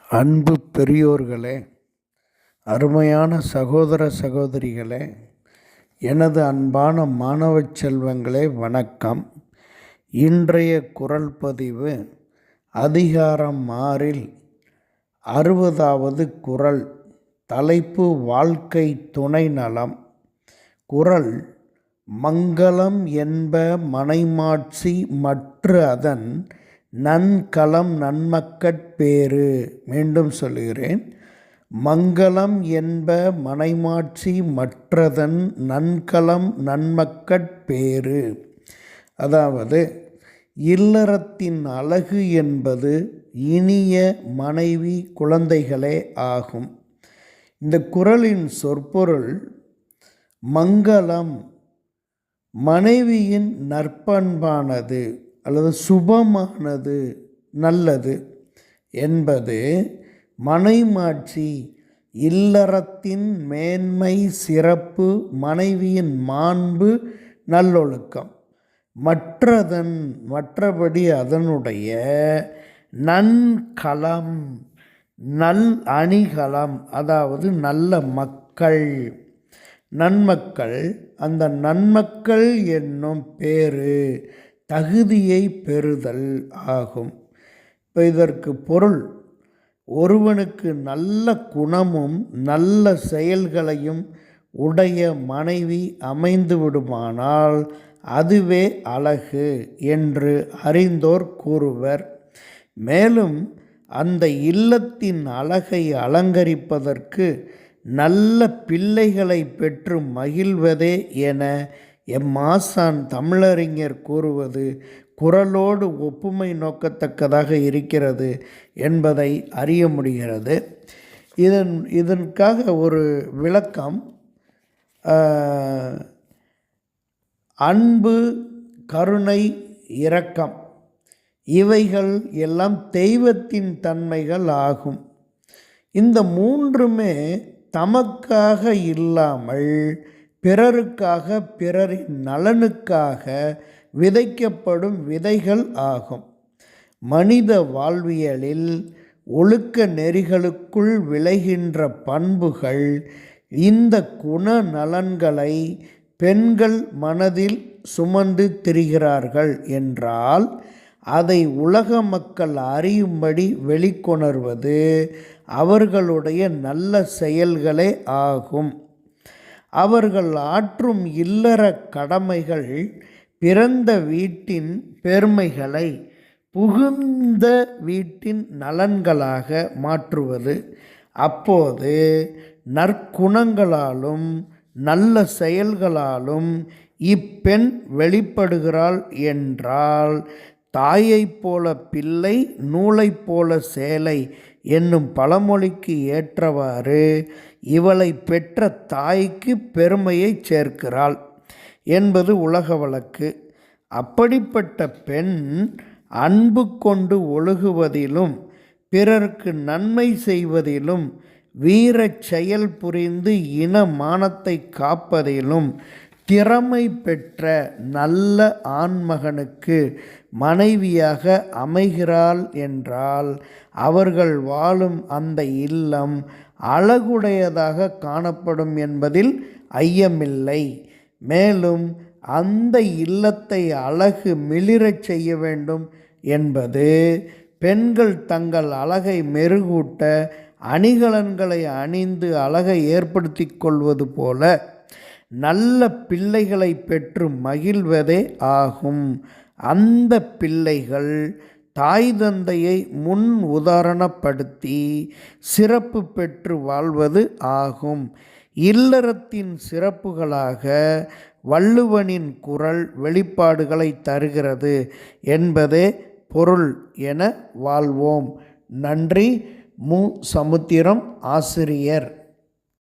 அன்பு பெரியோர்களே, அருமையான சகோதர சகோதரிகளே, எனது அன்பான மாணவ செல்வங்களே, வணக்கம். இன்றைய குறள் பதிவு அதிகாரம் 6 60வது குறள். தலைப்பு வாழ்க்கை துணை நலம். குறள்: மங்கலம் என்ப மனைமாட்சி மற்று அதன் நன்கலம் நன்மக்கட் பேறு. மீண்டும் சொல்கிறேன். மங்கலம் என்ப மனைமாட்சி மற்றதன் நன்கலம் நன்மக்கட் பேறு. அதாவது இல்லறத்தின் அழகு என்பது இனிய மனைவி குழந்தைகளே ஆகும். இந்த குறளின் சொற்பொருள்: மங்கலம் மனைவியின் நற்பண்பானது அல்லது சுபமானது, நல்லது என்பது. மனைமாட்சி இல்லறத்தின் மேன்மை சிறப்பு, மனைவியின் மாண்பு நல்லொழுக்கம். மற்றபடி அதனுடைய நன்கலம் நல் அணிகலம், அதாவது நல்ல மக்கள், நன்மக்கள். அந்த நன்மக்கள் என்னும் பேறு தகுதியை பெறுதல் ஆகும். இப்போ இதற்கு பொருள்: ஒருவனுக்கு நல்ல குணமும் நல்ல செயல்களையும் உடைய மனைவி அமைந்து விடுமானால் அதுவே அழகு என்று அறிந்தோர் கூறுவர். மேலும் அந்த இல்லத்தின் அழகை அலங்கரிப்பதற்கு நல்ல பிள்ளைகளை பெற்று மகிழ்வதே என எம்மாசான் தமிழறிஞர் கூறுவது குறளோடு ஒப்புமை நோக்கத்தக்கதாக இருக்கிறது என்பதை அறிய முடிகிறது. இதற்காக ஒரு விளக்கம்: அன்பு, கருணை, இரக்கம் இவைகள் எல்லாம் தெய்வத்தின் தன்மைகள் ஆகும். இந்த மூன்றுமே தமக்காக இல்லாமல் பிறருக்காக, பிறரின் நலனுக்காக விதைக்கப்படும் விதைகள் ஆகும். மனித வாழ்வியலில் ஒழுக்க நெறிகளுக்குள் விளைகின்ற பண்புகள். இந்த குண நலன்களை பெண்கள் மனதில் சுமந்து திரிகிறார்கள் என்றால் அதை உலக மக்கள் அறியும்படி வெளிக்கொணர்வது அவர்களுடைய நல்ல செயல்களே ஆகும். அவர்கள் ஆற்றும் இல்லற கடமைகள் பிறந்த வீட்டின் பெருமைகளை புகுந்த வீட்டின் நலன்களாக மாற்றுவது. அப்போது நற்குணங்களாலும் நல்ல செயல்களாலும் இப்பெண் வெளிப்படுகிறாள் என்றால், தாயைப் போல பிள்ளை, நூலைப் போல சேலை என்னும் பழமொழிக்கு ஏற்றவாறு இவளை பெற்ற தாய்க்கு பெருமையை சேர்க்கிறாள் என்பது உலக வழக்கு. அப்படிப்பட்ட பெண் அன்பு கொண்டு ஒழுகுவதிலும் பிறருக்கு நன்மை செய்வதிலும் வீரச் செயல் புரிந்து இன மானத்தை காப்பதிலும் திறமை பெற்ற நல்ல ஆண்மகனுக்கு மனைவியாக அமைகிறாள் என்றால் அவர்கள் வாழும் அந்த இல்லம் அழகுடையதாக காணப்படும் என்பதில் ஐயமில்லை. மேலும் அந்த இல்லத்தை அழகு மிளிரச் செய்ய வேண்டும் என்பது பெண்கள் தங்கள் அழகை மெருகூட்ட அணிகலன்களை அணிந்து அழகை ஏற்படுத்தி கொள்வது போல நல்ல பிள்ளைகளை பெற்று மகிழ்வதே ஆகும். அந்த பிள்ளைகள் தாய் தந்தையை முன் உதாரணப்படுத்தி சிறப்பு பெற்று வாழ்வது ஆகும். இல்லறத்தின் சிறப்புகளாக வள்ளுவனின் குறள் வெளிப்பாடுகளை தருகிறது என்பதே பொருள் என வாழ்வோம். நன்றி. மு. சமுத்திரம், ஆசிரியர்.